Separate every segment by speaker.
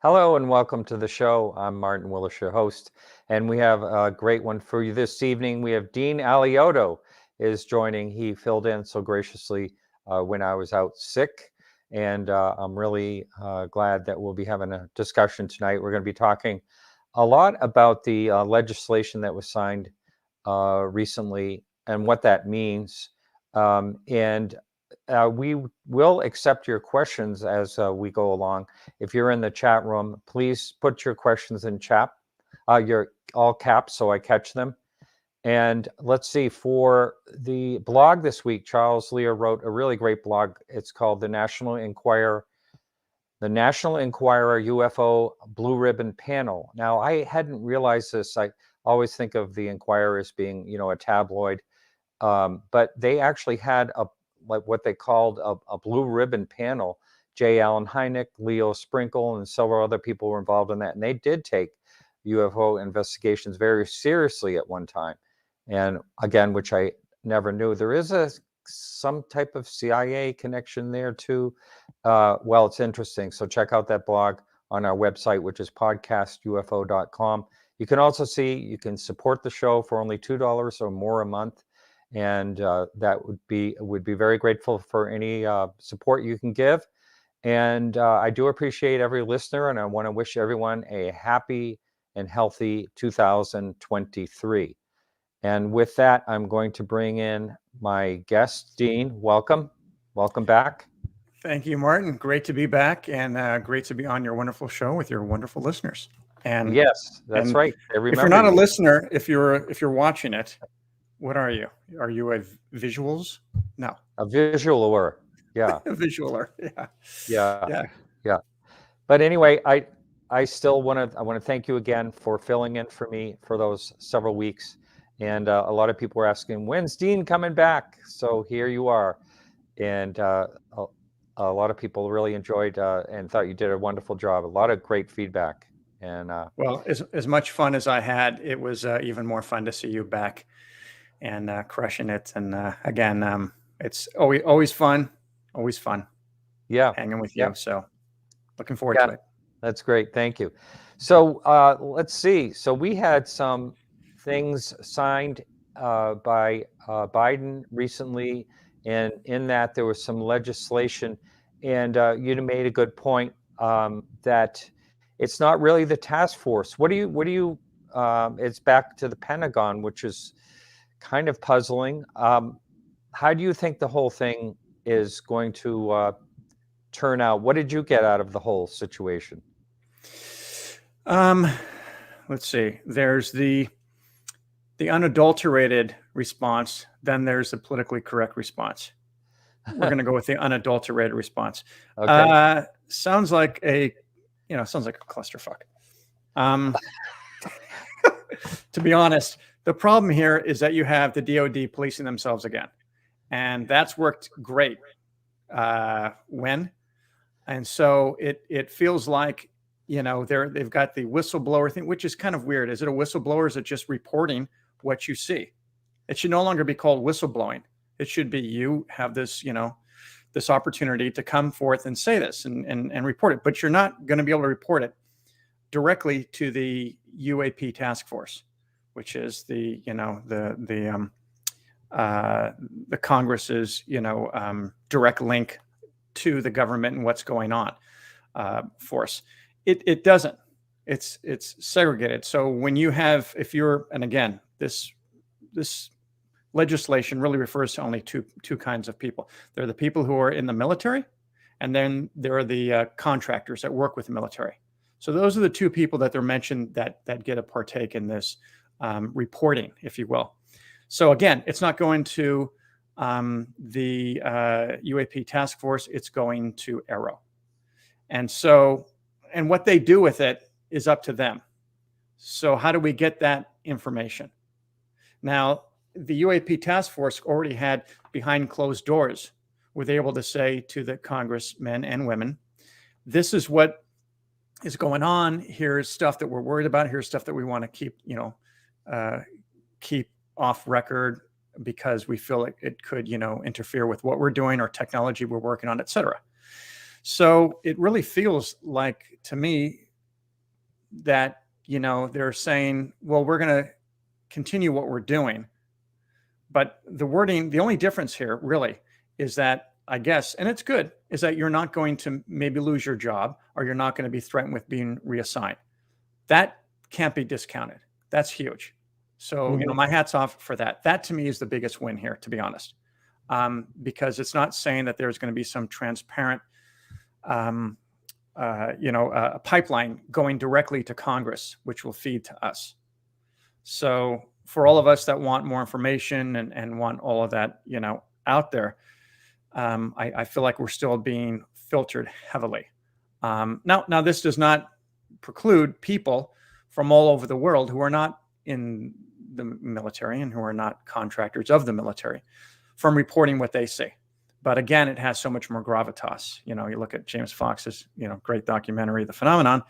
Speaker 1: Hello and welcome to the show. I'm Martin Willis, your host, and we have a great one for you this evening. We have Dean Alioto is joining. He filled in so graciously when I was out sick, and I'm really glad that we'll be having a discussion tonight. We're going to be talking a lot about the legislation that was signed recently and what that means. And we will accept your questions as we go along. If you're in the chat room, please put your questions in chat, your all caps, so I catch them. And let's see, for the blog this week, Charles Lear wrote a really great blog. It's called The National Enquirer UFO Blue Ribbon Panel. Now, I hadn't realized this. I always think of the Enquirer as being, a tabloid, but they actually had what they called a blue ribbon panel. J. Allen Hynek, Leo Sprinkle, and several other people were involved in that. And they did take UFO investigations very seriously at one time. And again, which I never knew. There is some type of CIA connection there too. Well, it's interesting. So check out that blog on our website, which is podcastufo.com. You can also you can support the show for only $2 or more a month. And that would be very grateful for any support you can give. And I do appreciate every listener, and I want to wish everyone a happy and healthy 2023. And with that, I'm going to bring in my guest, Dean. Welcome back.
Speaker 2: Thank you, Martin. Great to be back, and great to be on your wonderful show with your wonderful listeners. And
Speaker 1: yes, that's right.
Speaker 2: If you're not a listener, if you're watching it, what are you? Are you a visuals? No.
Speaker 1: A visualer. Yeah.
Speaker 2: A visualer. Yeah.
Speaker 1: Yeah. Yeah. But anyway, I still want to thank you again for filling in for me for those several weeks. And a lot of people were asking, when's Dean coming back? So here you are. And a lot of people really enjoyed and thought you did a wonderful job. A lot of great feedback. And
Speaker 2: well, as much fun as I had, it was even more fun to see you back and crushing it. And again, it's always fun.
Speaker 1: Yeah,
Speaker 2: hanging with you. So looking forward to it.
Speaker 1: That's great. Thank you. So let's see. So we had some things signed by Biden recently, and in that there was some legislation. And you made a good point that it's not really the task force. What do you? It's back to the Pentagon, which is kind of puzzling. How do you think the whole thing is going to turn out? What did you get out of the whole situation?
Speaker 2: Let's see. There's the unadulterated response. Then there's the politically correct response. We're going to go with the unadulterated response.
Speaker 1: Okay.
Speaker 2: Sounds like a clusterfuck. To be honest, the problem here is that you have the DoD policing themselves again, and that's worked great. And so it feels like, they've got the whistleblower thing, which is kind of weird. Is it a whistleblower? Or is it just reporting what you see? It should no longer be called whistleblowing. It should be, you have this, this opportunity to come forth and say this and report it, but you're not going to be able to report it directly to the UAP task force, which is the Congress's, direct link to the government and what's going on force. It doesn't. It's segregated. So when you have, and again, this legislation really refers to only two kinds of people. There are the people who are in the military, and then there are the contractors that work with the military. So those are the two people that they're mentioned that get to partake in this reporting, if you will. So again, it's not going to the UAP task force, it's going to Arrow. And what they do with it is up to them. So how do we get that information? Now, the UAP task force already had behind closed doors, were they able to say to the congressmen and women, this is what is going on. Here's stuff that we're worried about. Here's stuff that we want to keep off record because we feel like it could, interfere with what we're doing or technology we're working on, et cetera. So it really feels like, to me, that, you know, they're saying, well, we're going to continue what we're doing. But the wording, the only difference here really is that, I guess, and it's good, is that you're not going to maybe lose your job, or you're not going to be threatened with being reassigned. That can't be discounted. That's huge. So, you know, my hat's off for that. That to me is the biggest win here, to be honest, because it's not saying that there's going to be some transparent, a pipeline going directly to Congress, which will feed to us. So for all of us that want more information and want all of that, you know, out there, I feel like we're still being filtered heavily. Now this does not preclude people from all over the world who are not in the military and who are not contractors of the military from reporting what they see. But again, it has so much more gravitas. You know, you look at James Fox's, you know, great documentary, The Phenomenon,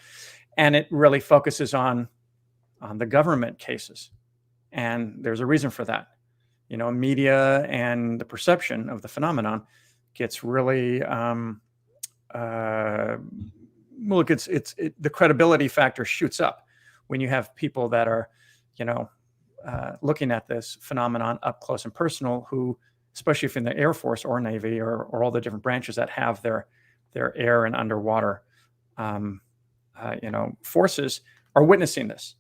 Speaker 2: and it really focuses on the government cases. And there's a reason for that. You know, media and the perception of the phenomenon gets really, the credibility factor shoots up when you have people that are, you know, looking at this phenomenon up close and personal, who, especially if in the Air Force or Navy or all the different branches that have their air and underwater, forces, are witnessing this.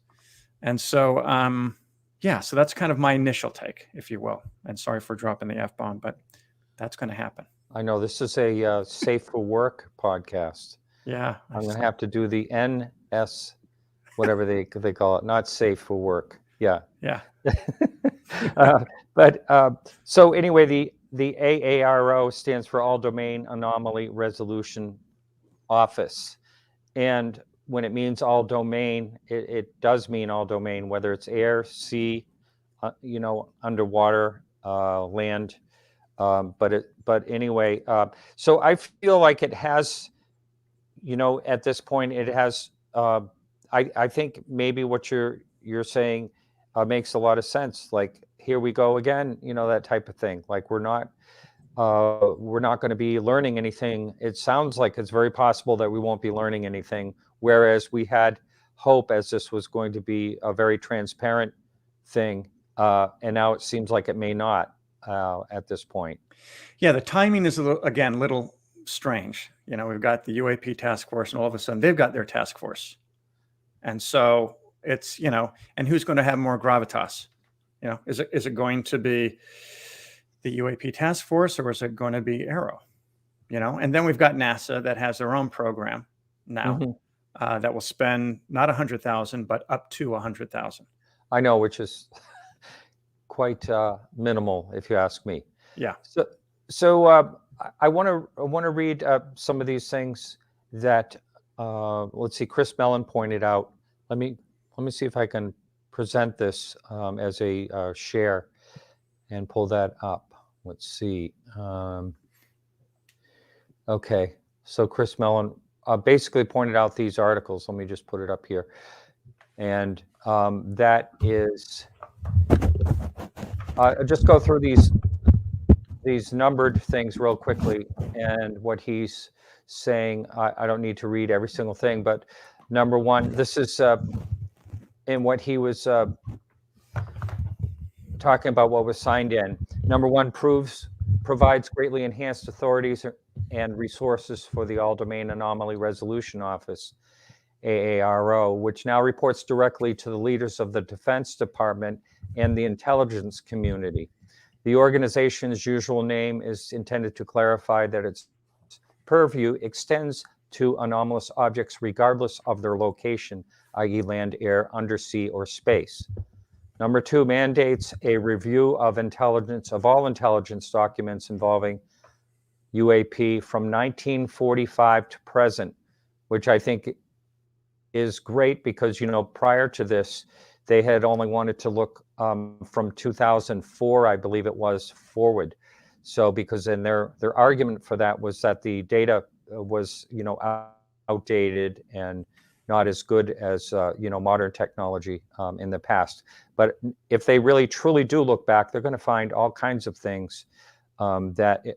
Speaker 2: And so, yeah, so that's kind of my initial take, if you will. And sorry for dropping the F-bomb, but that's going to happen.
Speaker 1: I know this is a safe for work podcast.
Speaker 2: Yeah.
Speaker 1: I'm going to have to do the NS, whatever they call it, not safe for work. Yeah.
Speaker 2: Yeah.
Speaker 1: So anyway, the AARO stands for All Domain Anomaly Resolution Office. And when it means all domain, it does mean all domain, whether it's air, sea, underwater, land. But anyway, so I feel like it has, at this point, it has. I think maybe what you're saying makes a lot of sense. Like, here we go again, that type of thing. Like, we're not going to be learning anything. It sounds like it's very possible that we won't be learning anything, whereas we had hope as this was going to be a very transparent thing, and now it seems like it may not at this point.
Speaker 2: Yeah, the timing is a little strange. We've got the UAP task force, and all of a sudden they've got their task force, and so it's and who's going to have more gravitas? Is it going to be the UAP task force, or is it going to be Aero? And then we've got NASA that has their own program now, that will spend not 100,000 but up to 100,000.
Speaker 1: I know, which is quite minimal, if you ask me.
Speaker 2: Yeah.
Speaker 1: So I want to read some of these things that let's see, Chris Mellon pointed out. Let me see if I can present this as a share and pull that up. Let's see. Okay, so Chris Mellon basically pointed out these articles. Let me just put it up here. And that is, just go through these numbered things real quickly. And what he's saying, I don't need to read every single thing, but number one, this is in what he was talking about, what was signed in. Number one, provides greatly enhanced authorities and resources for the All Domain Anomaly Resolution Office, AARO, which now reports directly to the leaders of the Defense Department and the intelligence community. The organization's usual name is intended to clarify that its purview extends to anomalous objects regardless of their location, i.e. land, air, undersea, or space. Number two, mandates a review of all intelligence documents involving UAP from 1945 to present, which I think is great because, prior to this, they had only wanted to look from 2004, I believe it was, forward. So because then their argument for that was that the data was, outdated and not as good as modern technology in the past. But if they really truly do look back, they're going to find all kinds of things that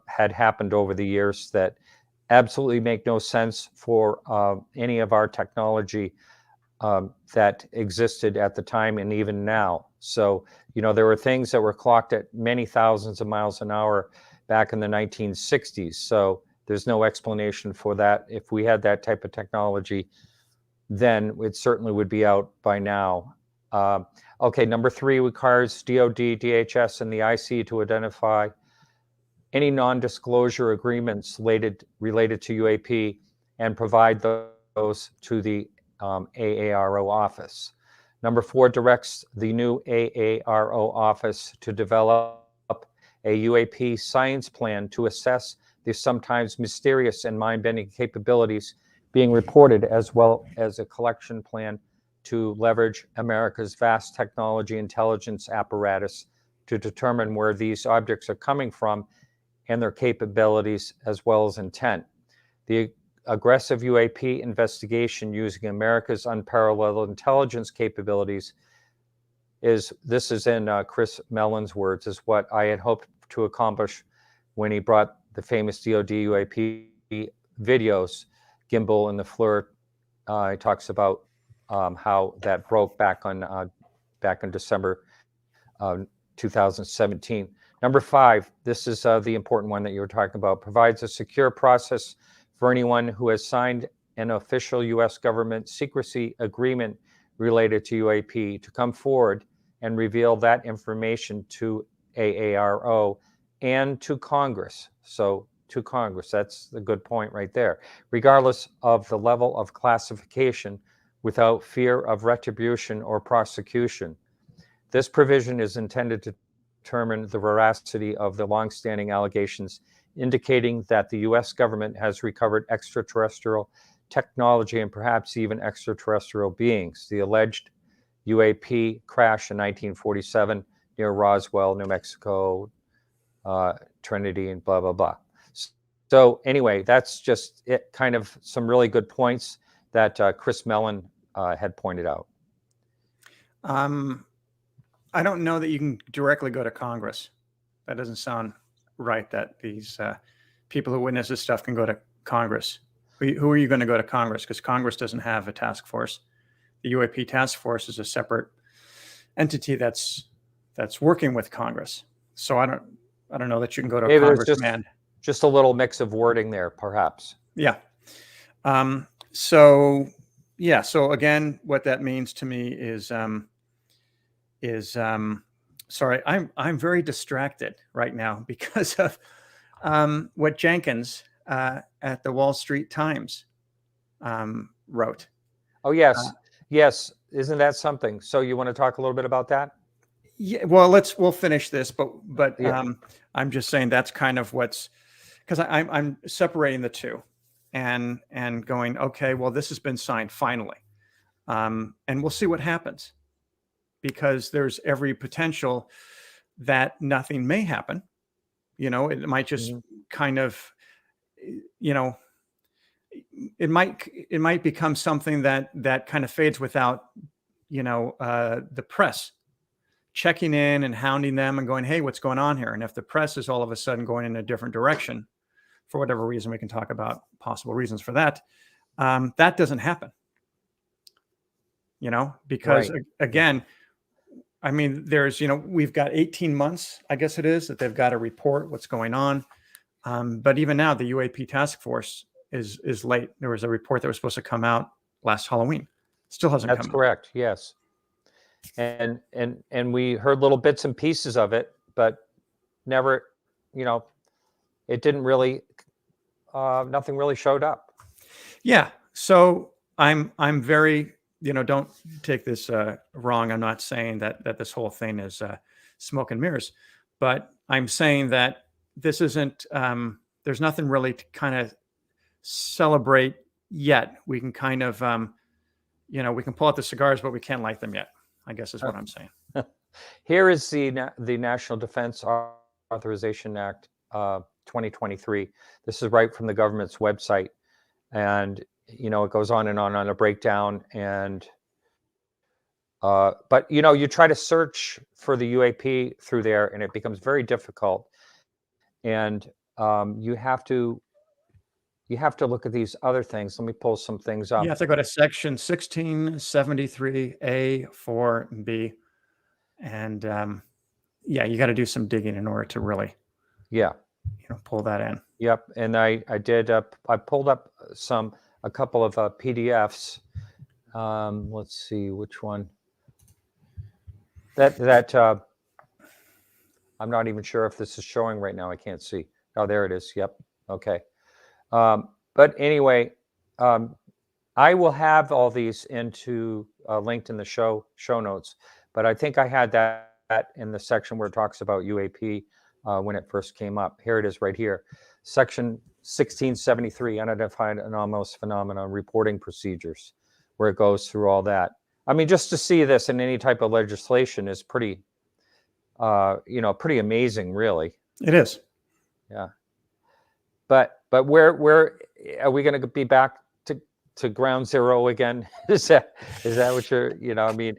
Speaker 1: had happened over the years that absolutely make no sense for any of our technology that existed at the time and even now. So, there were things that were clocked at many thousands of miles an hour back in the 1960s. So there's no explanation for that. If we had that type of technology, then it certainly would be out by now. Okay, number 3 requires DoD, DHS, and the IC to identify any non-disclosure agreements related to UAP and provide those to the AARO office. Number 4 directs the new AARO office to develop a UAP science plan to assess the sometimes mysterious and mind-bending capabilities being reported, as well as a collection plan to leverage America's vast technology intelligence apparatus to determine where these objects are coming from and their capabilities as well as intent. The aggressive UAP investigation using America's unparalleled intelligence capabilities this is in Chris Mellon's words, is what I had hoped to accomplish when he brought the famous DoD UAP videos, Gimbal and the FLIR. He talks about how that broke back in December 2017. Number 5, this is the important one that you were talking about, provides a secure process for anyone who has signed an official U.S. government secrecy agreement related to UAP to come forward and reveal that information to AARO and to Congress. So to Congress, that's the good point right there, regardless of the level of classification, without fear of retribution or prosecution. This provision is intended to determine the veracity of the longstanding allegations indicating that the U.S. government has recovered extraterrestrial technology and perhaps even extraterrestrial beings. The alleged UAP crash in 1947 near Roswell, New Mexico, Trinity, and blah, blah, blah. So anyway, that's just it, kind of some really good points that Chris Mellon had pointed out.
Speaker 2: I don't know that you can directly go to Congress. That doesn't sound right, that these people who witness this stuff can go to Congress. Who are you going to go to Congress? Because Congress doesn't have a task force. The UAP task force is a separate entity that's working with Congress. So I don't know that you can go to a congressman.
Speaker 1: Just a little mix of wording there, perhaps.
Speaker 2: Yeah. So again, what that means to me is sorry, I'm very distracted right now because of what Jenkins at the Wall Street Times wrote.
Speaker 1: Oh, yes. Yes. Isn't that something? So you want to talk a little bit about that?
Speaker 2: Yeah, well, we'll finish this, but yeah. I'm just saying that's kind of because I'm separating the two and going, okay, well, this has been signed finally. And we'll see what happens, because there's every potential that nothing may happen. It might just kind of, it might become something that kind of fades without, the press checking in and hounding them and going, hey, what's going on here? And if the press is all of a sudden going in a different direction, for whatever reason, we can talk about possible reasons for that. That doesn't happen, because right. Again, I mean, there's, we've got 18 months, I guess it is, that they've got to report what's going on. But even now, the UAP task force is late. There was a report that was supposed to come out last Halloween. Still hasn't come out.
Speaker 1: That's correct. Yes. And we heard little bits and pieces of it, but never, it didn't really, nothing really showed up.
Speaker 2: Yeah. So I'm very, don't take this wrong. I'm not saying that this whole thing is smoke and mirrors, but I'm saying that this isn't, there's nothing really to kind of celebrate yet. We can kind of, we can pull out the cigars, but we can't light them yet, I guess is what I'm saying.
Speaker 1: Here is the National Defense Authorization Act 2023. This is right from the government's website. And, it goes on and on a breakdown. And, but, you try to search for the UAP through there and it becomes very difficult. And you have to you have to look at these other things. Let me pull some things
Speaker 2: You
Speaker 1: up.
Speaker 2: have to go to section 1673A, 4B. And yeah, you got to do some digging in order to really,
Speaker 1: Yeah.
Speaker 2: pull that in.
Speaker 1: Yep. And I did, I pulled up a couple of PDFs. Let's see which one. I'm not even sure if this is showing right now. I can't see. Oh, there it is. Yep. Okay. But anyway, I will have all these linked in the show notes. But I think I had that in the section where it talks about UAP when it first came up. Here it is right here. Section 1673, Unidentified Anomalous Phenomena Reporting Procedures, where it goes through all that. I mean, just to see this in any type of legislation is pretty, pretty amazing, really.
Speaker 2: It is.
Speaker 1: Yeah. But where are we going to be back to ground zero again? Is that what you're, I mean,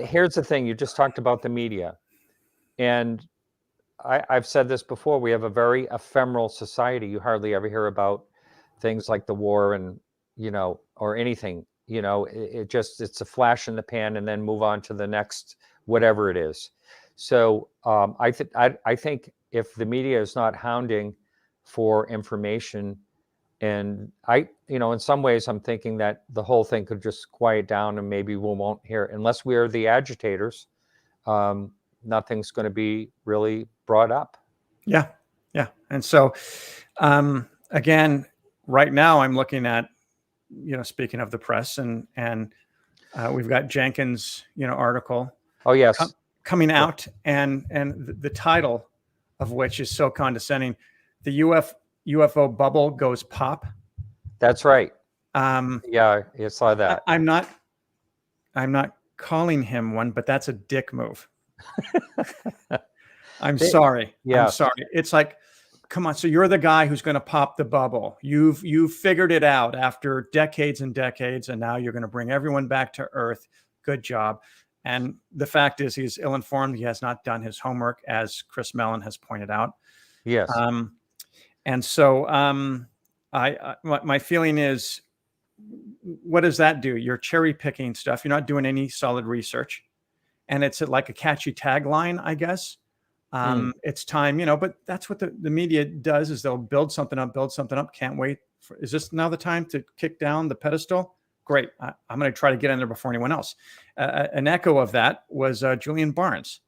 Speaker 1: here's the thing. You just talked about the media. And I've said this before, we have a very ephemeral society. You hardly ever hear about things like the war and, or anything, it's a flash in the pan and then move on to the next, whatever it is. So I think if the media is not hounding for information, and in some ways I'm thinking that the whole thing could just quiet down and maybe we won't hear, unless we are the agitators, nothing's going to be really brought up.
Speaker 2: Yeah. Yeah. And so, again, right now I'm looking at, speaking of the press and we've got Jenkins, article.
Speaker 1: Oh, yes.
Speaker 2: Coming out and the title of which is so condescending. The UFO bubble goes pop.
Speaker 1: That's right. Yeah, I saw that.
Speaker 2: I'm not calling him one, but that's a dick move. I'm sorry.
Speaker 1: Yeah.
Speaker 2: I'm sorry. It's like, come on. So you're the guy who's going to pop the bubble. You've figured it out after decades and decades, and now you're going to bring everyone back to Earth. Good job. And the fact is, he's ill-informed. He has not done his homework, as Chris Mellon has pointed out.
Speaker 1: Yes.
Speaker 2: And so my feeling is, what does that do? You're cherry picking stuff. You're not doing any solid research. And it's like a catchy tagline, I guess. It's time, but that's what the media does, is they'll build something up. Can't wait. Is this now the time to kick down the pedestal? Great. I'm going to try to get in there before anyone else. An echo of that was Julian Barnes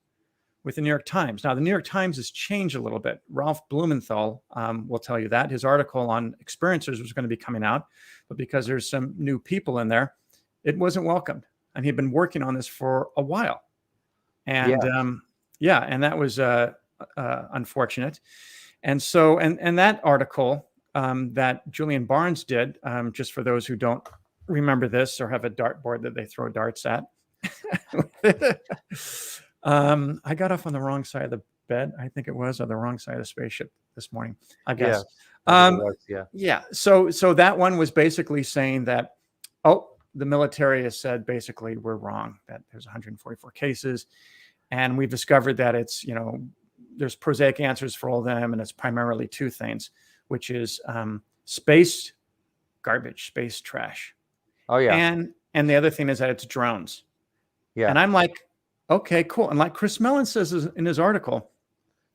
Speaker 2: with the New York Times. Now, the New York Times has changed a little bit. Ralph Blumenthal will tell you that. His article on experiencers was going to be coming out, but because there's some new people in there, it wasn't welcomed. And he'd been working on this for a while. And and that was unfortunate. And so, and that article that Julian Barnes did, just for those who don't remember this or have a dartboard that they throw darts at. I got off on the wrong side of the bed. I think it was, or the wrong side of the spaceship this morning, I guess. Yeah. So that one was basically saying that, the military has said basically we're wrong, that there's 144 cases. And we've discovered that it's, there's prosaic answers for all of them. And it's primarily two things, which is space garbage, space trash.
Speaker 1: Oh, yeah.
Speaker 2: And the other thing is that it's drones.
Speaker 1: Yeah.
Speaker 2: And I'm like, okay, cool. And like Chris Mellon says in his article,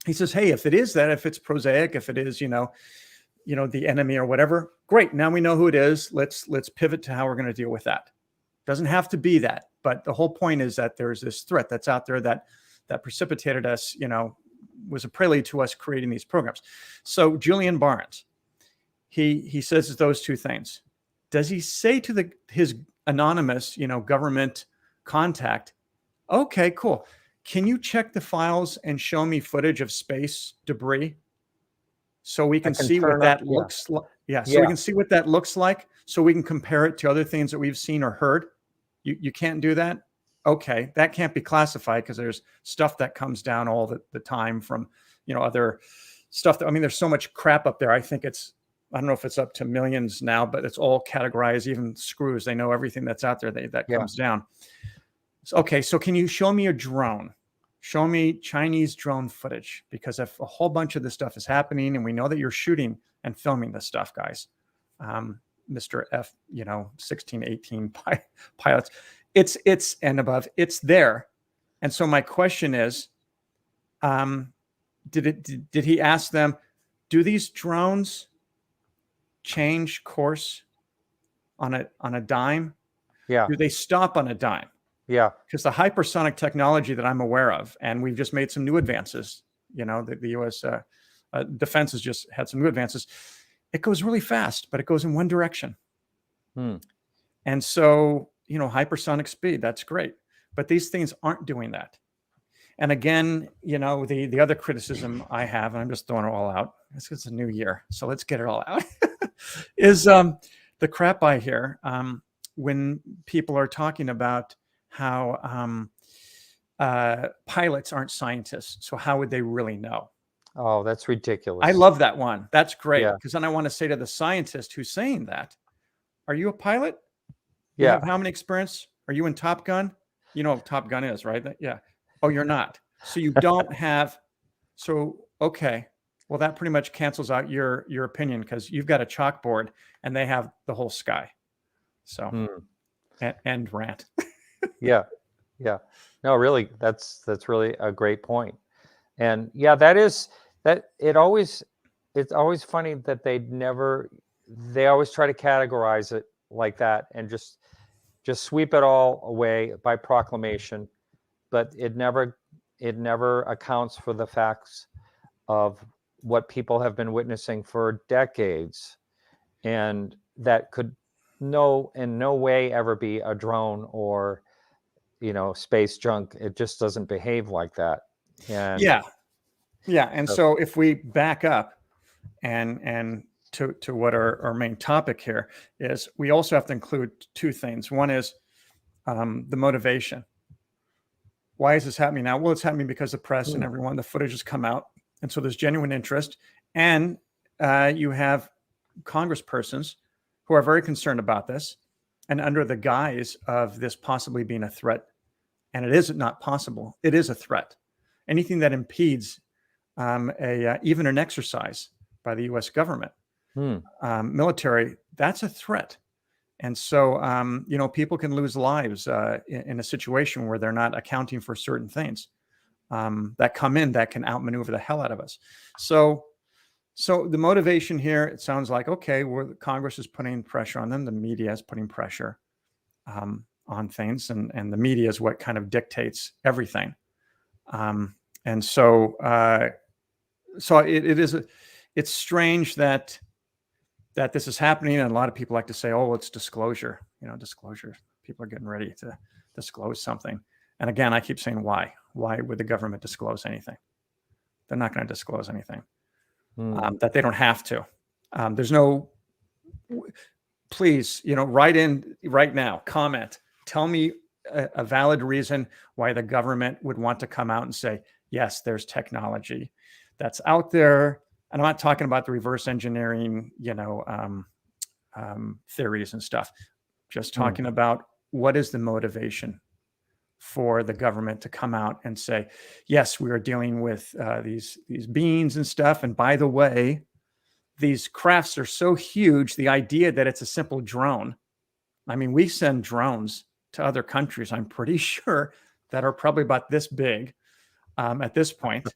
Speaker 2: he says, hey, if it is that, if it's prosaic, if it is, the enemy or whatever, great. Now we know who it is. Let's pivot to how we're going to deal with that. Doesn't have to be that. But the whole point is that there's this threat that's out there that precipitated us, was a prelude to us creating these programs. So Julian Barnes, he says those two things. Does he say to his anonymous, government contact, okay, cool. Can you check the files and show me footage of space debris so we can see what that looks like? Yeah. So we can see what that looks like, so we can compare it to other things that we've seen or heard. You can't do that? Okay, that can't be classified because there's stuff that comes down all the time from, other stuff. There's so much crap up there. I think I don't know if it's up to millions now, but it's all categorized, even screws. They know everything that's out there that comes down. Okay, so can you show me a drone? Show me Chinese drone footage, because if a whole bunch of this stuff is happening and we know that you're shooting and filming this stuff, guys, Mr. F, 16, 18 pilots. It's and above. It's there. And so my question is, did he ask them, do these drones change course on a dime?
Speaker 1: Yeah.
Speaker 2: Do they stop on a dime?
Speaker 1: Yeah.
Speaker 2: Because the hypersonic technology that I'm aware of, and we've just made some new advances, the U.S. Defense has just had some new advances. It goes really fast, but it goes in one direction. And so, hypersonic speed, that's great. But these things aren't doing that. And again, the other criticism I have, and I'm just throwing it all out, it's a new year, so let's get it all out, is the crap I hear when people are talking about how pilots aren't scientists. So how would they really know?
Speaker 1: Oh, that's ridiculous.
Speaker 2: I love that one. That's great.
Speaker 1: Yeah.
Speaker 2: Because then I want to say to the scientist who's saying that, are you a pilot? You
Speaker 1: Yeah.
Speaker 2: have how many experience? Are you in Top Gun? You know what Top Gun is, right? Yeah. Oh, you're not. So you don't have. So, okay. Well, that pretty much cancels out your opinion, because you've got a chalkboard and they have the whole sky. So end rant.
Speaker 1: Yeah. Yeah. No, really, that's really a great point. And yeah, it's always funny that they always try to categorize it like that and just sweep it all away by proclamation, but it never accounts for the facts of what people have been witnessing for decades, and that could in no way ever be a drone or space junk. It just doesn't behave like that. And
Speaker 2: yeah. And so if we back up and to what our main topic here is, we also have to include two things. One is the motivation. Why is this happening now? Well, it's happening because the press and everyone, the footage has come out. And so there's genuine interest. And you have congresspersons who are very concerned about this, and under the guise of this possibly being a threat. And it is not possible. It is a threat. Anything that impedes even an exercise by the U.S. government, military, that's a threat. And so, people can lose lives in a situation where they're not accounting for certain things that come in that can outmaneuver the hell out of us. So the motivation here, it sounds like, okay, Congress is putting pressure on them. The media is putting pressure on things, and the media is what kind of dictates everything. And so it's strange that this is happening. And a lot of people like to say, oh, it's disclosure, disclosure. People are getting ready to disclose something. And again, I keep saying, why would the government disclose anything? They're not going to disclose anything that they don't have to. There's no, please, write in right now, comment, tell me a valid reason why the government would want to come out and say, yes, there's technology that's out there. And I'm not talking about the reverse engineering, theories and stuff. Just talking about what is the motivation for the government to come out and say, yes, we are dealing with these beings and stuff. And by the way, these crafts are so huge. The idea that it's a simple drone. I mean, we send drones to other countries, I'm pretty sure, that are probably about this big at this point.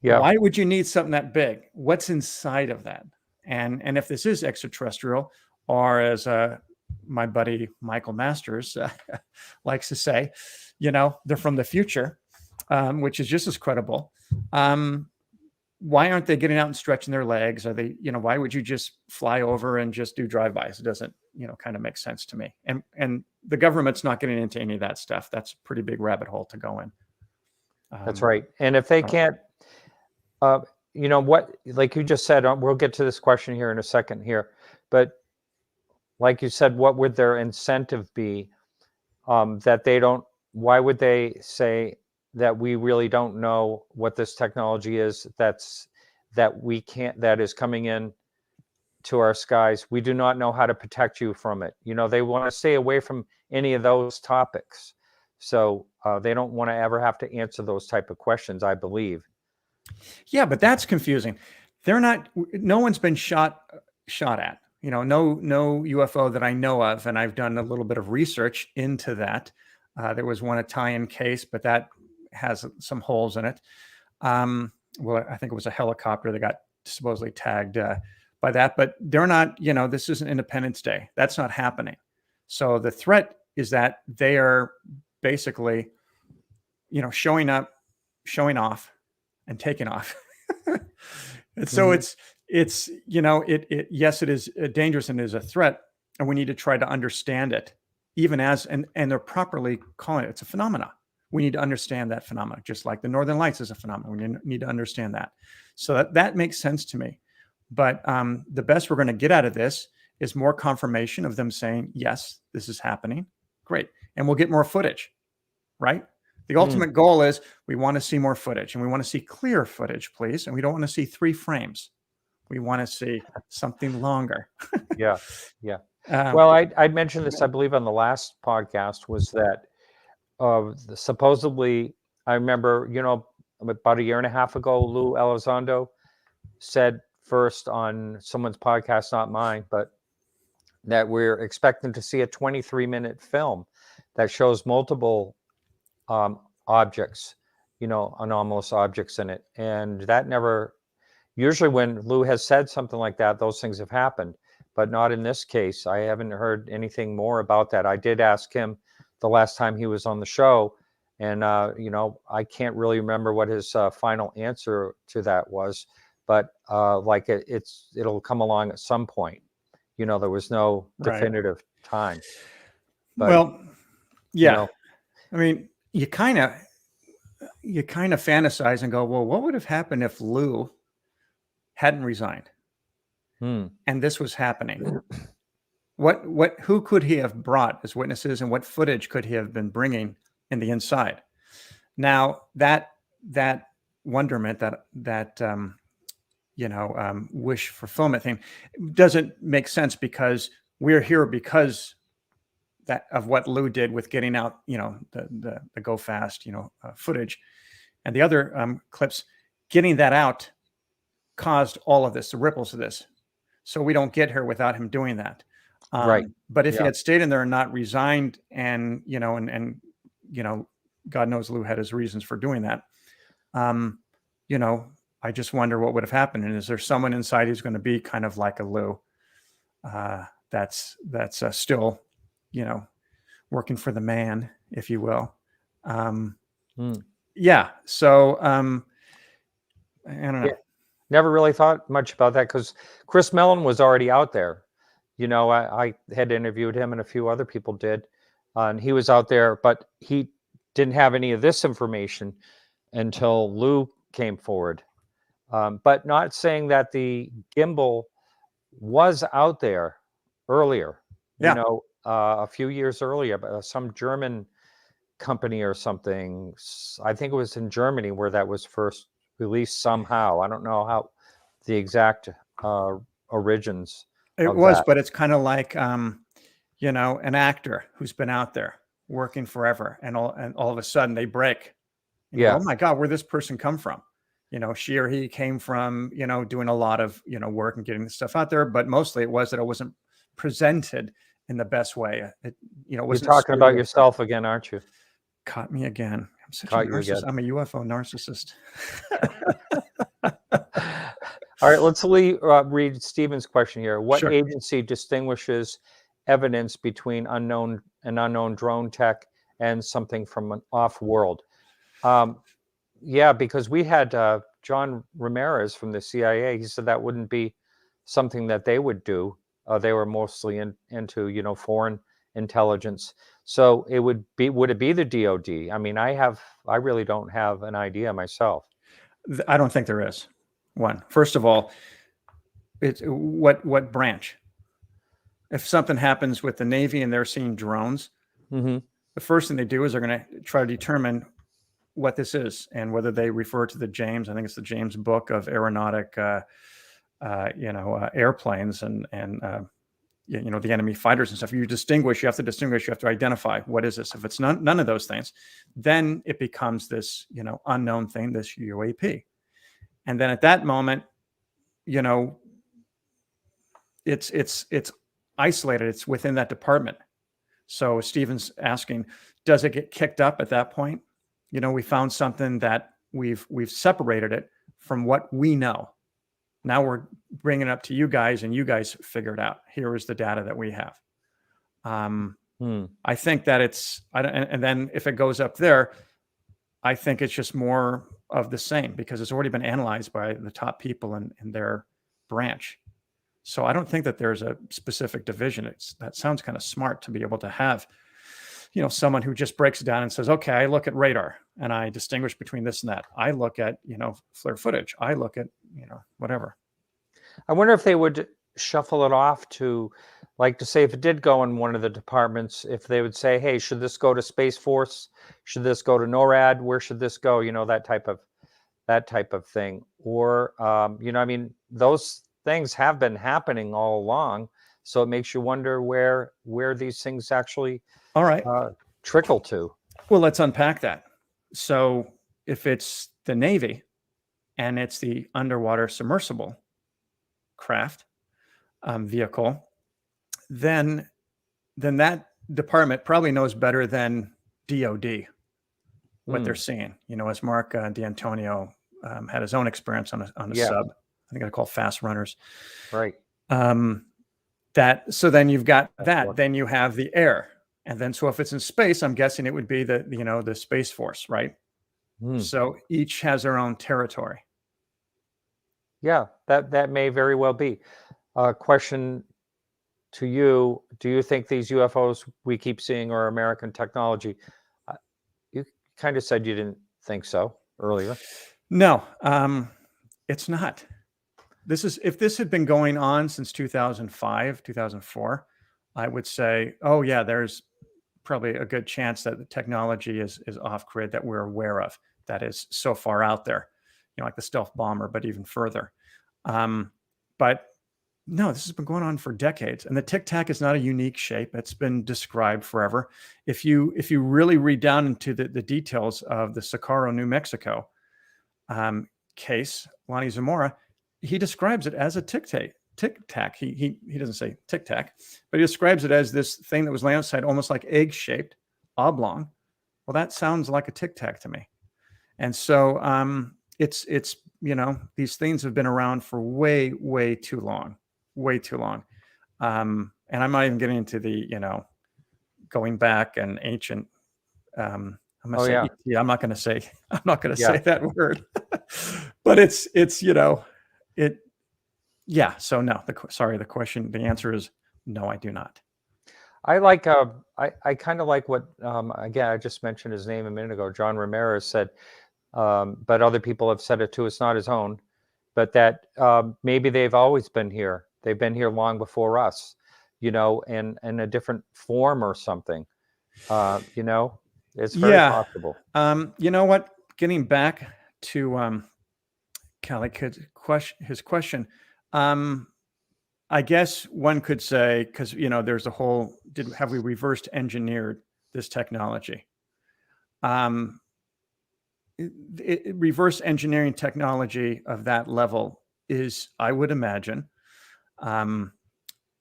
Speaker 2: Yeah. Why would you need something that big? What's inside of that? And if this is extraterrestrial, or as my buddy Michael Masters likes to say, they're from the future, which is just as credible. Why aren't they getting out and stretching their legs? Are they, why would you just fly over and just do drive-bys? It doesn't, kind of make sense to me. And the government's not getting into any of that stuff. That's a pretty big rabbit hole to go in.
Speaker 1: That's right. And if they can't, what, like you just said, we'll get to this question here in a second here, but like you said, what would their incentive be that they don't, why would they say that we really don't know what this technology is that is coming in to our skies? We do not know how to protect you from it. They want to stay away from any of those topics. So they don't want to ever have to answer those type of questions, I believe. Yeah,
Speaker 2: but that's confusing. No one's been shot at. no UFO that I know of, and I've done a little bit of research into that. There was one Italian case, but that has some holes in it. Well, I think it was a helicopter that got supposedly tagged by that, but they're not, this isn't Independence Day. That's not happening. So the threat is that they are basically, showing up, showing off, and taking off. And so
Speaker 1: Mhm.
Speaker 2: it's yes, it is dangerous and is a threat, and we need to try to understand it, even as and they're properly calling it. It's a phenomena. We need to understand that phenomena, just like the Northern Lights is a phenomenon. We need to understand that. So that makes sense to me. But the best we're going to get out of this is more confirmation of them saying, yes, this is happening. Great. And we'll get more footage, right? The
Speaker 1: Mm.
Speaker 2: ultimate goal is we want to see more footage, and we want to see clear footage, please. And we don't want to see 3 frames. We want to see something longer.
Speaker 1: Yeah, yeah.
Speaker 2: Um,
Speaker 1: Well, I mentioned this, I believe, on the last podcast, was that supposedly, I remember, about a year and a half ago, Lou Elizondo said first on someone's podcast, not mine, but that we're expecting to see a 23-minute film that shows multiple objects, anomalous objects in it. And that never, usually when Lou has said something like that, those things have happened, but not in this case. I haven't heard anything more about that. I did ask him the last time he was on the show, and I can't really remember what his final answer to that was, but like it'll come along at some point. There was no
Speaker 2: right.
Speaker 1: definitive time, but
Speaker 2: Well,
Speaker 1: you
Speaker 2: yeah.
Speaker 1: know,
Speaker 2: I mean, you kind of fantasize and go, well, what would have happened if Lou hadn't resigned
Speaker 1: hmm,
Speaker 2: and this was happening? Who could he have brought as witnesses, and what footage could he have been bringing in the inside? Now that wonderment, that wish fulfillment thing doesn't make sense, because we're here because that of what Lou did with getting out, the go fast, footage, and the other clips. Getting that out caused all of this, the ripples of this. So we don't get here without him doing that.
Speaker 1: right,
Speaker 2: But if he
Speaker 1: yeah,
Speaker 2: had stayed in there and not resigned, and God knows Lou had his reasons for doing that. Um, I just wonder what would have happened. And is there someone inside who's going to be kind of like a Lou? That's still, working for the man, if you will.
Speaker 1: hmm.
Speaker 2: Yeah. So I don't
Speaker 1: Yeah.
Speaker 2: know.
Speaker 1: Never really thought much about that because Chris Mellon was already out there. I had interviewed him and a few other people did, and he was out there, but he didn't have any of this information until Lou came forward. But not saying that the gimbal was out there earlier,
Speaker 2: Yeah.
Speaker 1: a few years earlier, but some German company or something. I think it was in Germany where that was first released somehow. I don't know how the exact uh, origins
Speaker 2: It
Speaker 1: of
Speaker 2: was,
Speaker 1: that.
Speaker 2: but it's kind of like, an actor who's been out there working forever, and all of a sudden they break, and you go,
Speaker 1: Yeah,
Speaker 2: "Oh my God, where did this person come from?" She or he came from, doing a lot of, work and getting the stuff out there, but mostly it was that it wasn't presented in the best way. It,
Speaker 1: you're
Speaker 2: wasn't
Speaker 1: talking about
Speaker 2: stereotyped.
Speaker 1: yourself again, aren't you?
Speaker 2: Caught me again. I'm such a
Speaker 1: Caught you
Speaker 2: narcissist.
Speaker 1: again.
Speaker 2: I'm a UFO narcissist.
Speaker 1: All right, let's read Stephen's question here. What
Speaker 2: Sure.
Speaker 1: agency distinguishes evidence between an unknown drone tech and something from an off-world? Yeah, because we had John Ramirez from the CIA. He said that wouldn't be something that they would do. They were mostly into foreign intelligence. So would it be the DoD? I mean, I really don't have an idea myself.
Speaker 2: I don't think there is one. First of all, it's what branch? If something happens with the Navy and they're seeing drones,
Speaker 1: Hmm.
Speaker 2: the first thing they do is they're going to try to determine what this is and whether they refer to the James. I think it's the James book of aeronautic, airplanes and the enemy fighters and stuff. You have to distinguish. You have to identify what is this. If it's none of those things, then it becomes this unknown thing, this UAP. And then at that moment, you know, it's isolated. It's within that department. So Stephen's asking, does it get kicked up at that point? You know, we found something that we've separated it from what we know. Now we're bringing it up to you guys, and you guys figure it out. Here is the data that we have. I think that and then if it goes up there, I think it's just more of the same because it's already been analyzed by the top people in their branch. So I don't think that there's a specific division. That sounds kind of smart to be able to have, you know, someone who just breaks it down and says, okay, I look at radar and I distinguish between this and that. I look at, you know, FLIR footage. I look at, you know, whatever.
Speaker 1: I wonder if they would shuffle it off to, like, to say if it did go in one of the departments, if they would say, hey, should this go to Space Force? Should this go to NORAD? Where should this go? You know, that type of thing. Or, you know, I mean, those things have been happening all along. So it makes you wonder where these things actually
Speaker 2: all right
Speaker 1: trickle to.
Speaker 2: Well, let's unpack that. So if it's the Navy and it's the underwater submersible craft vehicle, then that department probably knows better than DOD what they're seeing. You know, as Mark D'Antonio had his own experience on a sub. I think I call fast runners.
Speaker 1: Right.
Speaker 2: So then you've got that. Then you have the air, and then so if it's in space, I'm guessing it would be the Space Force, right? So each has their own territory.
Speaker 1: Yeah, that may very well be. Question to you: do you think these UFOs we keep seeing are American technology? You kind of said you didn't think so earlier.
Speaker 2: No, it's not. If this had been going on since 2005, 2004, I would say, oh yeah, there's probably a good chance that the technology is off grid that we're aware of, that is so far out there, you know, like the stealth bomber, but even further. But no, this has been going on for decades, and the Tic Tac is not a unique shape. It's been described forever. If you really read down into the details of the Socorro, New Mexico case, Lonnie Zamora, he describes it as a tic tac. He doesn't say tic tac, but he describes it as this thing that was laying outside, almost like egg shaped, oblong. Well, that sounds like a tic tac to me. And so it's you know, these things have been around for way too long, and I'm not even getting into the, you know, going back and ancient. I'm not going to say that word, but it's you know. So no, the answer is no, I do not.
Speaker 1: I like, I kind of like what, again, I just mentioned his name a minute ago, John Ramirez said, but other people have said it too, it's not his own, but that maybe they've always been here. They've been here long before us, you know, in a different form or something, you know, it's very possible.
Speaker 2: You know what, getting back to his question, I guess one could say, because, you know, there's a whole, have we reversed engineered this technology? Reverse engineering technology of that level is, I would imagine, I'm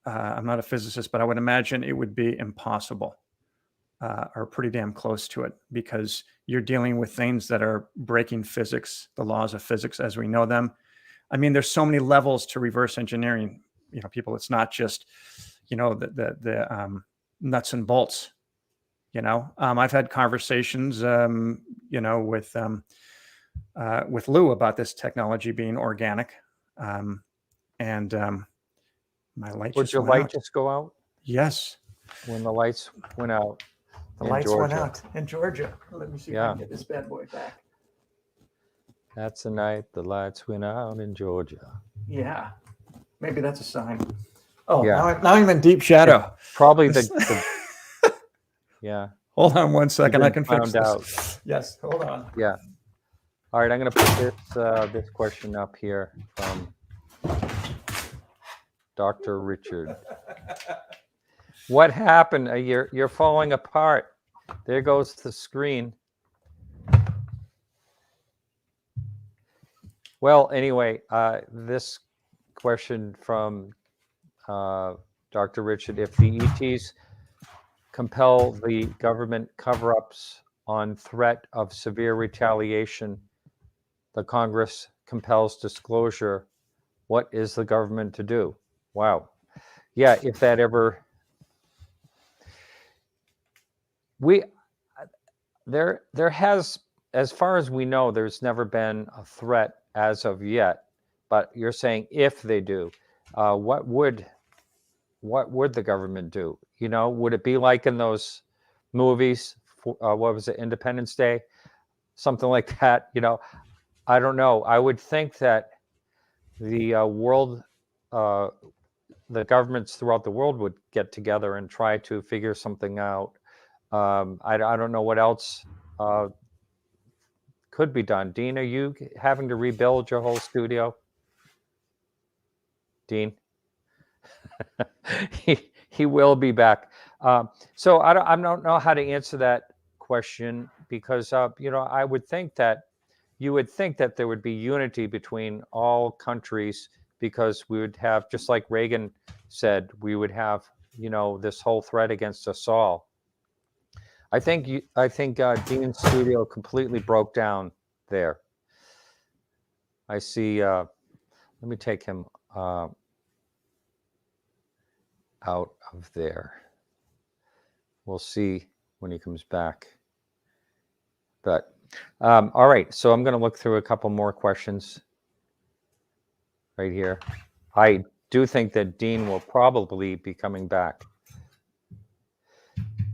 Speaker 2: not a physicist, but I would imagine it would be impossible, or pretty damn close to it, because you're dealing with things that are breaking physics, the laws of physics as we know them. I mean, there's so many levels to reverse engineering, you know, people. It's not just, you know, the nuts and bolts. You know, I've had conversations, you know, with Lou about this technology being organic, and my light.
Speaker 1: Would your light just go out?
Speaker 2: Yes.
Speaker 1: When the lights went out.
Speaker 2: The lights went out in Georgia. Let me see if I can get this bad boy back.
Speaker 1: That's the night the lights went out in Georgia.
Speaker 2: Yeah, maybe that's a sign. Oh, yeah. Now I'm in deep shadow.
Speaker 1: It's probably the yeah.
Speaker 2: Hold on one second. I can fix this.
Speaker 1: Out.
Speaker 2: Yes, hold on.
Speaker 1: Yeah. All right, I'm going to put this question up here from Dr. Richard. What happened? You're falling apart. There goes the screen. Well, anyway, this question from Dr. Richard, if the ETs compel the government cover-ups on threat of severe retaliation, the Congress compels disclosure, what is the government to do? Wow. Yeah, if that ever... There has, as far as we know, there's never been a threat as of yet. But you're saying if they do, what would the government do? You know, would it be like in those movies? What was it, Independence Day? Something like that. You know, I don't know. I would think that the world, the governments throughout the world would get together and try to figure something out. I don't know what else could be done. Dean, are you having to rebuild your whole studio? Dean? he will be back. So I don't know how to answer that question because, you know, I would think that you would think that there would be unity between all countries because we would have, just like Reagan said, we would have, you know, this whole threat against us all. I think Dean's studio completely broke down there. I see. Let me take him out of there. We'll see when he comes back. But all right, so I'm going to look through a couple more questions right here. I do think that Dean will probably be coming back.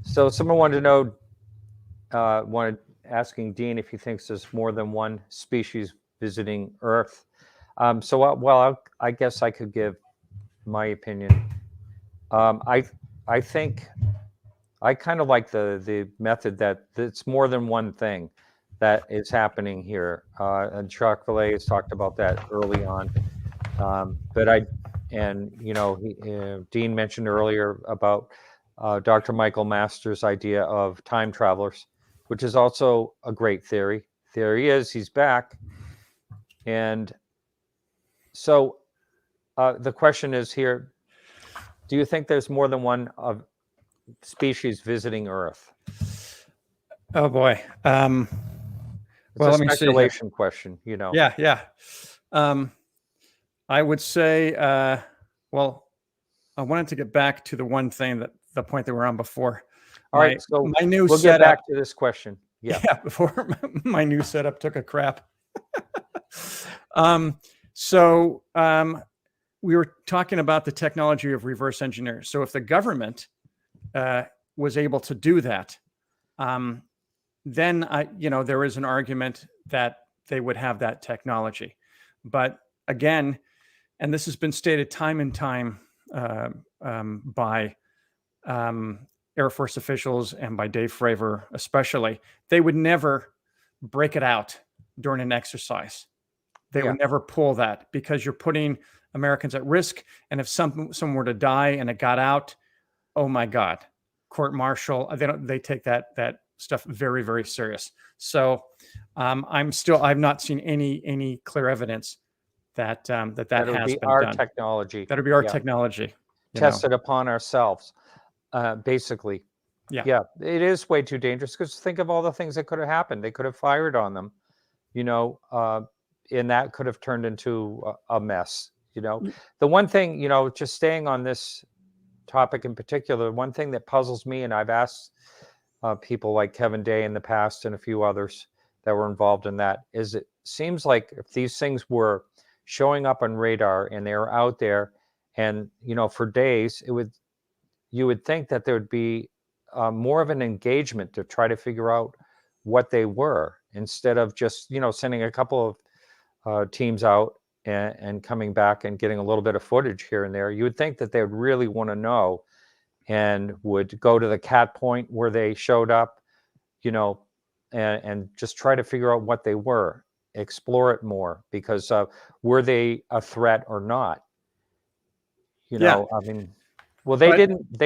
Speaker 1: So someone wanted to know, asking Dean if he thinks there's more than one species visiting Earth. I guess I could give my opinion. I think I kind of like the method that it's more than one thing that is happening here. And Jacques Vallée has talked about that early on. Dean mentioned earlier about Dr. Michael Masters' idea of time travelers, which is also a great theory. Theory is he's back. And so the question is here, do you think there's more than one of species visiting Earth?
Speaker 2: Oh boy.
Speaker 1: It's a speculation question, you know.
Speaker 2: Yeah. I would say, well, I wanted to get back to the one thing the point that we're on before.
Speaker 1: All right, so
Speaker 2: my new
Speaker 1: we'll
Speaker 2: setup,
Speaker 1: get back to this question. Yeah,
Speaker 2: before my new setup took a crap. We were talking about the technology of reverse engineering. So if the government was able to do that, then there is an argument that they would have that technology. But again, and this has been stated time and time by Air Force officials and by Dave Fravor especially, they would never break it out during an exercise. They would never pull that because you're putting Americans at risk. And if someone were to die and it got out, oh my God, court-martial, they take that stuff very, very serious. So I've not seen any clear evidence that has been
Speaker 1: our
Speaker 2: done.
Speaker 1: technology.
Speaker 2: That would be our technology.
Speaker 1: Tested upon ourselves, basically. Yeah, it is way too dangerous because think of all the things that could have happened. They could have fired on them, you know, and that could have turned into a mess, you know. The one thing, you know, just staying on this topic in particular, one thing that puzzles me, and I've asked people like Kevin Day in the past and a few others that were involved in that, is it seems like if these things were showing up on radar and they were out there and, you know, for days, you would think that there would be more of an engagement to try to figure out what they were instead of just, you know, sending a couple of teams out and coming back and getting a little bit of footage here and there. You would think that they would really want to know and would go to the cat point where they showed up, you know, and just try to figure out what they were, explore it more, because were they a threat or not? You know, I mean, well, they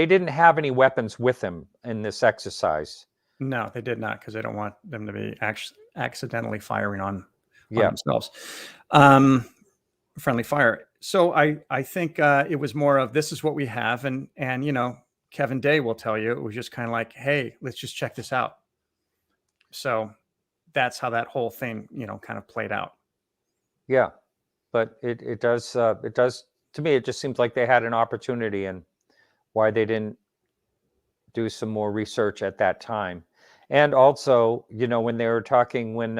Speaker 1: didn't have any weapons with them in this exercise.
Speaker 2: No, they did not, because they don't want them to be accidentally firing on themselves. Friendly fire. So I think it was more of, this is what we have, and you know, Kevin Day will tell you it was just kind of like, hey, let's just check this out. So that's how that whole thing, you know, kind of played out.
Speaker 1: Yeah, but it does to me. It just seems like they had an opportunity, and why they didn't do some more research at that time. And also, you know, when they were talking, when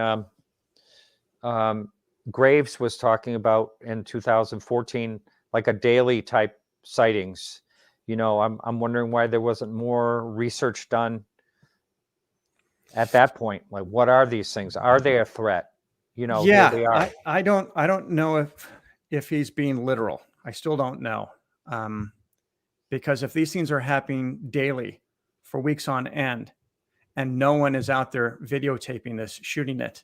Speaker 1: um, Graves was talking about in 2014, like a daily type sightings. You know, I'm wondering why there wasn't more research done at that point. Like, what are these things? Are they a threat? You know, here
Speaker 2: Yeah,
Speaker 1: they are.
Speaker 2: I don't know if he's being literal. I still don't know. Because if these things are happening daily for weeks on end and no one is out there videotaping this, shooting it,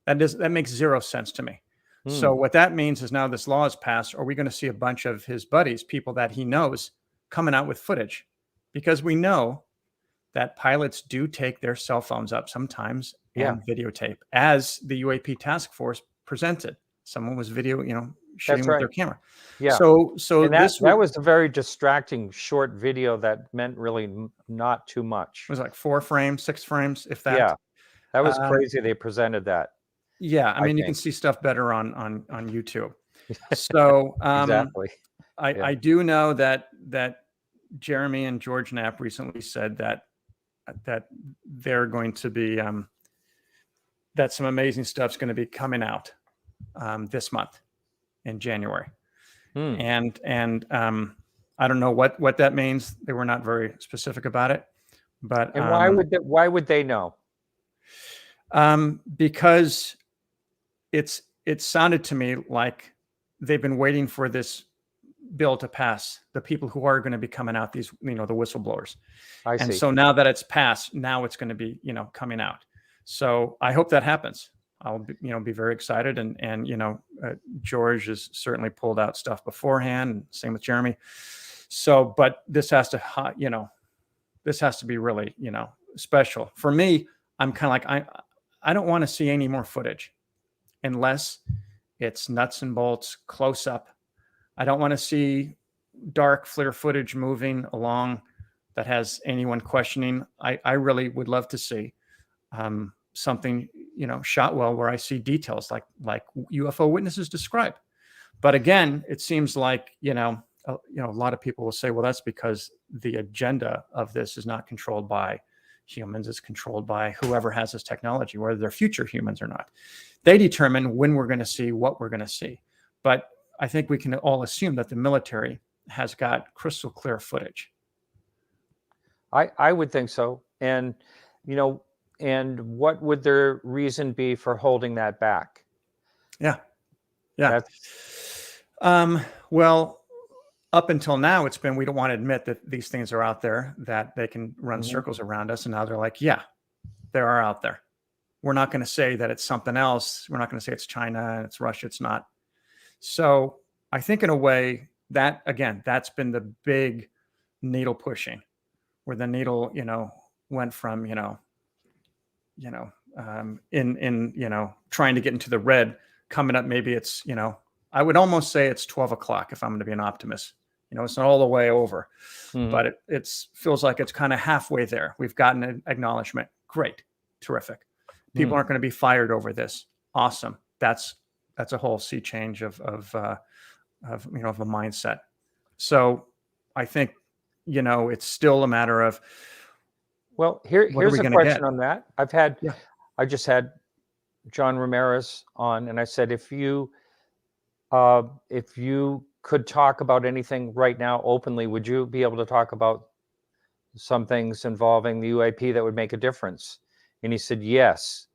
Speaker 2: that makes zero sense to me.
Speaker 1: Hmm.
Speaker 2: So what that means is, now this law is passed, are we going to see a bunch of his buddies, people that he knows, coming out with footage? Because we know that pilots do take their cell phones up sometimes
Speaker 1: Yeah,
Speaker 2: and videotape, as the UAP task force presented. Someone was shooting
Speaker 1: that's
Speaker 2: with their
Speaker 1: right.
Speaker 2: camera.
Speaker 1: Yeah.
Speaker 2: So
Speaker 1: And that
Speaker 2: this
Speaker 1: that was a very distracting short video that meant really not too much.
Speaker 2: was like 4 frames, 6 frames, if that.
Speaker 1: Yeah, that was
Speaker 2: Um,
Speaker 1: crazy they presented that,
Speaker 2: yeah, I
Speaker 1: I
Speaker 2: mean, you can
Speaker 1: think.
Speaker 2: see stuff better on YouTube. So
Speaker 1: Exactly. Yeah.
Speaker 2: I do know that Jeremy and George Knapp recently said that they're going to be that some amazing stuff's going to be coming out this month in January,
Speaker 1: Hmm.
Speaker 2: and I don't know what that means. They were not very specific about it, but
Speaker 1: And why would they know?
Speaker 2: because it sounded to me like they've been waiting for this bill to pass. The people who are going to be coming out, these, you know, the whistleblowers.
Speaker 1: I
Speaker 2: And
Speaker 1: see.
Speaker 2: so now that it's passed, now it's going to be, you know, coming out. So I hope that happens. I'll be, you know, be very excited. And you know, George has certainly pulled out stuff beforehand. And same with Jeremy. So, but this has to, you know, this has to be really, you know, special for me. I'm kind of like, I don't want to see any more footage unless it's nuts and bolts, close up. I don't want to see dark FLIR footage moving along that has anyone questioning. I really would love to see something, you know, shot well, where I see details like UFO witnesses describe. But again, it seems like, you know, a lot of people will say, well, that's because the agenda of this is not controlled by humans. It's controlled by whoever has this technology, whether they're future humans or not. They determine when we're going to see what we're going to see. But I think we can all assume that the military has got crystal clear footage.
Speaker 1: I would think so. And, you know, and what would their reason be for holding that back?
Speaker 2: Yeah. Yeah.
Speaker 1: That's
Speaker 2: Well, up until now, it's been, we don't want to admit that these things are out there, that they can run
Speaker 1: Mhm.
Speaker 2: circles around us. And now they're like, yeah, they are out there. We're not going to say that it's something else. We're not going to say it's China and it's Russia. It's not. So I think in a way that, again, that's been the big needle pushing, where the needle, you know, went from, in, you know, trying to get into the red, coming up. Maybe it's, you know, I would almost say it's 12 o'clock if I'm going to be an optimist. You know, it's not all the way over,
Speaker 1: Mhm.
Speaker 2: but it feels like it's kind of halfway there. We've gotten an acknowledgement. Great. Terrific. People
Speaker 1: Mm.
Speaker 2: aren't going to be fired over this. Awesome. That's a whole sea change of you know, of a mindset. So I think, you know, it's still a matter of,
Speaker 1: Well,
Speaker 2: what are we
Speaker 1: here's a
Speaker 2: going to get?
Speaker 1: question on that.
Speaker 2: Yeah.
Speaker 1: I just had John Ramirez on, and I said, if you could talk about anything right now openly, would you be able to talk about some things involving the UAP that would make a difference? And he said, yes.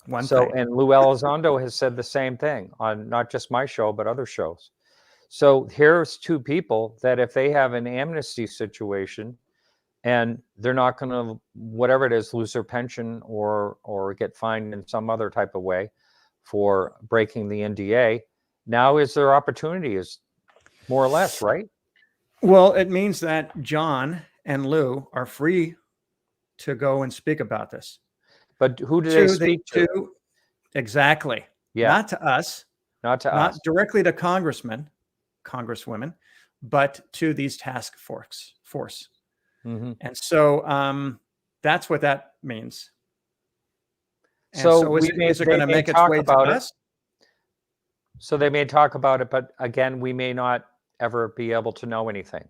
Speaker 2: One
Speaker 1: So,
Speaker 2: thing.
Speaker 1: and Lou Elizondo has said the same thing on not just my show, but other shows. So here's two people that if they have an amnesty situation and they're not going to, whatever it is, lose their pension or get fined in some other type of way for breaking the NDA, now is their opportunity, is more or less, right?
Speaker 2: Well, it means that John and Lou are free to go and speak about this.
Speaker 1: But who do they speak to?
Speaker 2: Exactly.
Speaker 1: Yeah,
Speaker 2: Not to us,
Speaker 1: not to
Speaker 2: not
Speaker 1: us.
Speaker 2: directly to congressmen, congresswomen, but to these task force.
Speaker 1: Mm-hmm.
Speaker 2: And so that's what that means. And
Speaker 1: So
Speaker 2: so is it
Speaker 1: they
Speaker 2: going to
Speaker 1: may
Speaker 2: make its
Speaker 1: talk
Speaker 2: way to
Speaker 1: about it.
Speaker 2: us?
Speaker 1: So they may talk about it, but again, we may not ever be able to know anything.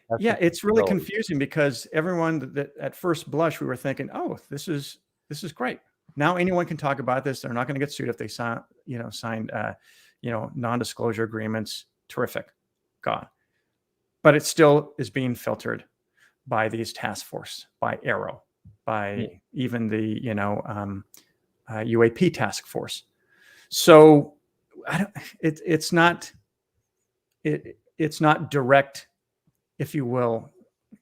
Speaker 1: That's
Speaker 2: Yeah,
Speaker 1: the
Speaker 2: it's really
Speaker 1: possibility.
Speaker 2: confusing because everyone that at first blush we were thinking, oh, this is great. Now anyone can talk about this. They're not going to get sued if they signed non-disclosure agreements. Terrific, God. But it still is being filtered by these task force, by Arrow, by even the UAP task force. So it's not direct, if you will.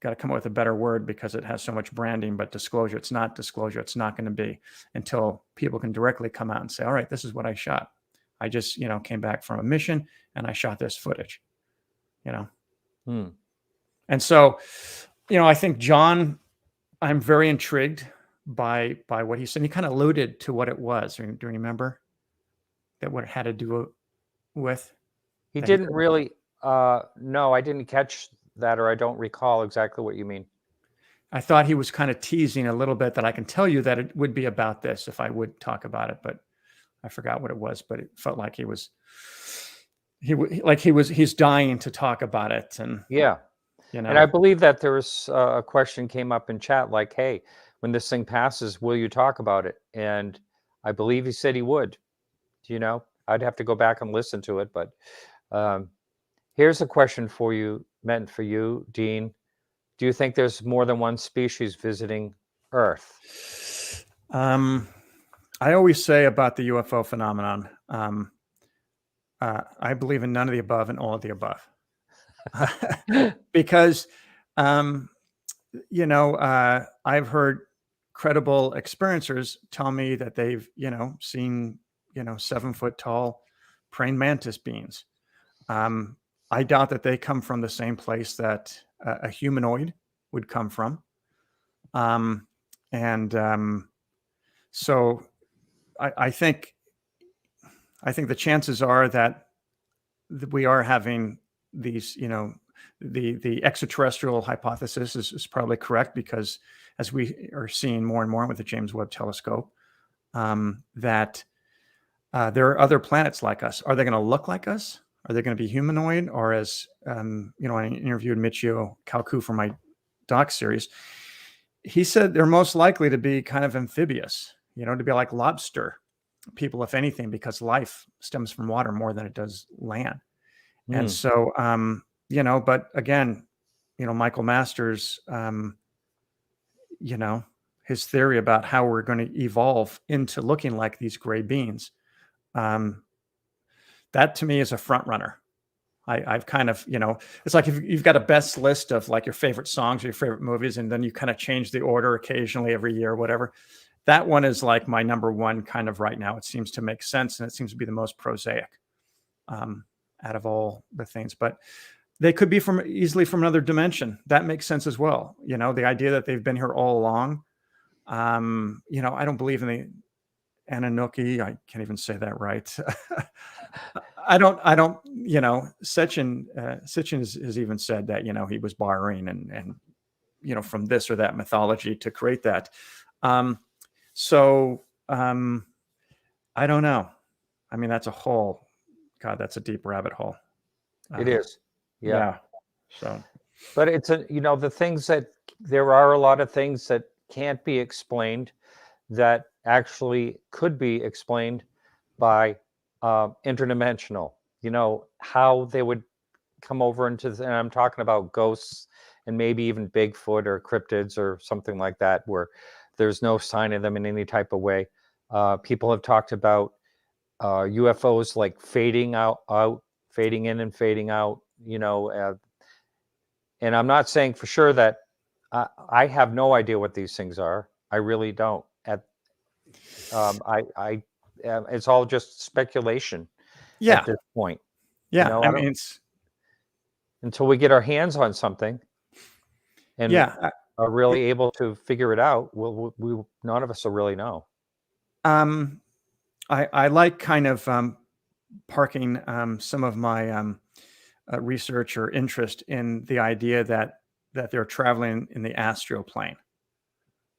Speaker 2: Got to come up with a better word because it has so much branding, but disclosure, it's not disclosure. It's not going to be until people can directly come out and say, all right, this is what I shot. I just, came back from a mission and I shot this footage, And so, I think John, I'm very intrigued by what he said. He kind of alluded to what it was. Do you remember that what it had to do with?
Speaker 1: He didn't really, no, I didn't catch that, or I don't recall exactly what you mean.
Speaker 2: I thought he was kind of teasing a little bit that I can tell you that it would be about this if I would talk about it, but I forgot what it was, but it felt like he's dying to talk about it. And
Speaker 1: yeah. And I believe that there was a question came up in chat like, hey, when this thing passes, will you talk about it? And I believe he said he would. I'd have to go back and listen to it. But here's a question for you, meant for you, Dean. Do you think there's more than one species visiting Earth?
Speaker 2: I always say about the UFO phenomenon, I believe in none of the above and all of the above. Because, I've heard credible experiencers tell me that they've, seen, 7-foot tall praying mantis beings. I doubt that they come from the same place that a humanoid would come from. So I think the chances are that we are having these, the extraterrestrial hypothesis is probably correct, because as we are seeing more and more with the James Webb Telescope, that there are other planets like us. Are they going to look like us? Are they going to be humanoid? Or as, I interviewed Michio Kaku for my doc series, he said they're most likely to be kind of amphibious, to be like lobster people, if anything, because life stems from water more than it does land. And so, but again, Michael Masters, his theory about how we're going to evolve into looking like these gray beings, that to me is a front runner. I've kind of, it's like if you've got a best list of like your favorite songs or your favorite movies, and then you kind of change the order occasionally every year or whatever. That one is like my number one kind of right now. It seems to make sense, and it seems to be the most prosaic out of all the things. But they could be easily from another dimension. That makes sense as well. The idea that they've been here all along. I don't believe in the Anunnaki. I can't even say that right. I don't, Sitchin has even said that, he was borrowing and from this or that mythology to create that. So I don't know. I mean, that's a deep rabbit hole.
Speaker 1: It is. Yeah.
Speaker 2: So,
Speaker 1: but it's the things that there are a lot of things that can't be explained that actually could be explained by interdimensional, how they would come over and I'm talking about ghosts and maybe even Bigfoot or cryptids or something like that, where there's no sign of them in any type of way. People have talked about UFOs like fading in and fading out, and I'm not saying for sure that I have no idea what these things are. I really don't. It's all just speculation at this point.
Speaker 2: Yeah. I mean,
Speaker 1: until we get our hands on something and are really able to figure it out, we none of us will really know.
Speaker 2: I like kind of parking some of my research or interest in the idea that they're traveling in the astral plane,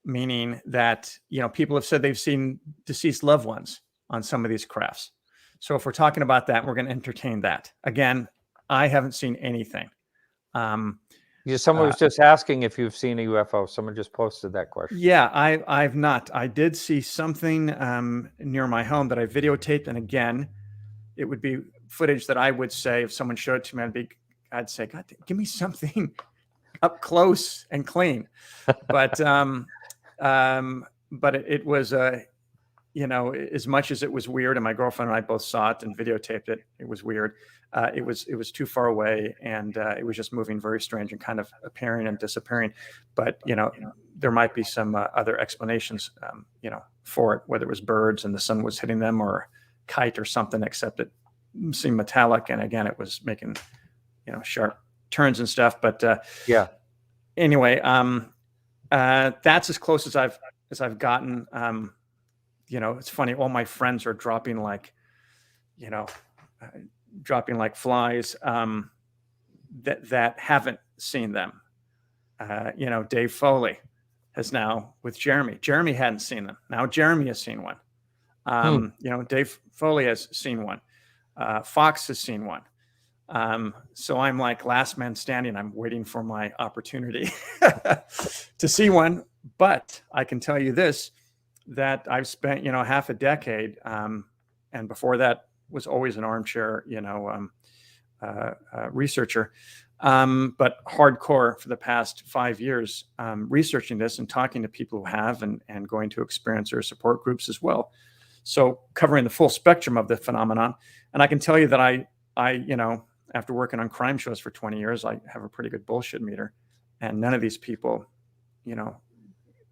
Speaker 2: meaning that, you know, people have said they've seen deceased loved ones on some of these crafts. So if we're talking about that, we're going to entertain that. Again, I haven't seen anything.
Speaker 1: Someone was just asking if you've seen a UFO. Someone just posted that question.
Speaker 2: Yeah, I've not. I did see something near my home that I videotaped, and again, it would be footage that I would say, if someone showed it to me, I'd say, God, give me something up close and clean. But it was you know, as much as it was weird, and my girlfriend and I both saw it and videotaped it, it was weird. It was too far away, and it was just moving very strange and kind of appearing and disappearing. But, you know, there might be some other explanations, you know, for it, whether it was birds and the sun was hitting them, or kite or something, except it seemed metallic. And again, it was making, you know, sharp turns and stuff. But
Speaker 1: yeah.
Speaker 2: Anyway, that's as close as I've gotten. You know, it's funny. All my friends are dropping like, you know, dropping like flies that haven't seen them. You know, Dave Foley has now with Jeremy. Jeremy hadn't seen them. Now Jeremy has seen one. You know, Dave Foley has seen one. Fox has seen one. So I'm like last man standing. I'm waiting for my opportunity to see one. But I can tell you this, that I've spent, you know, half a decade, and before that was always an armchair, you know, researcher, but hardcore for the past 5 years, researching this and talking to people who have, and going to experiencer support groups as well. So covering the full spectrum of the phenomenon. And I can tell you that I, you know, after working on crime shows for 20 years, I have a pretty good bullshit meter, and none of these people, you know,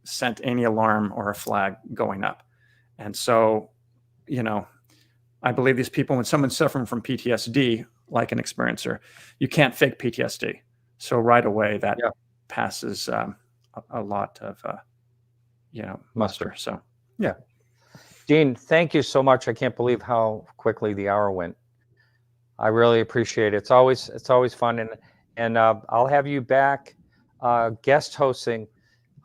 Speaker 2: sent any alarm or a flag going up. And so, you know, I believe these people, when someone's suffering from PTSD, like an experiencer, you can't fake PTSD. So right away that passes a lot of, you know, muster. So, yeah.
Speaker 1: Dean, thank you so much. I can't believe how quickly the hour went. I really appreciate it. It's always fun. And I'll have you back guest hosting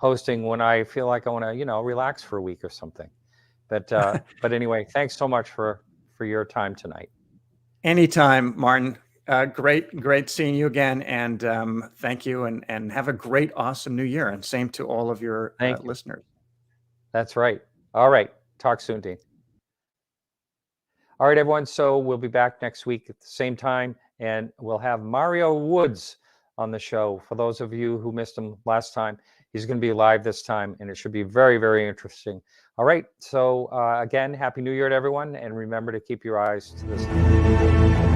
Speaker 1: when I feel like I want to, you know, relax for a week or something. But anyway, thanks so much for your time tonight.
Speaker 2: Anytime, Martin. Great seeing you again. And thank you. And have a great, awesome new year. And same to all of your listeners.
Speaker 1: That's right. All right. Talk soon, Dean. All right, everyone. So we'll be back next week at the same time, and we'll have Mario Woods on the show. For those of you who missed him last time, he's going to be live this time, and it should be very, very interesting. All right. So again, Happy New Year to everyone, and remember to keep your eyes to the sky.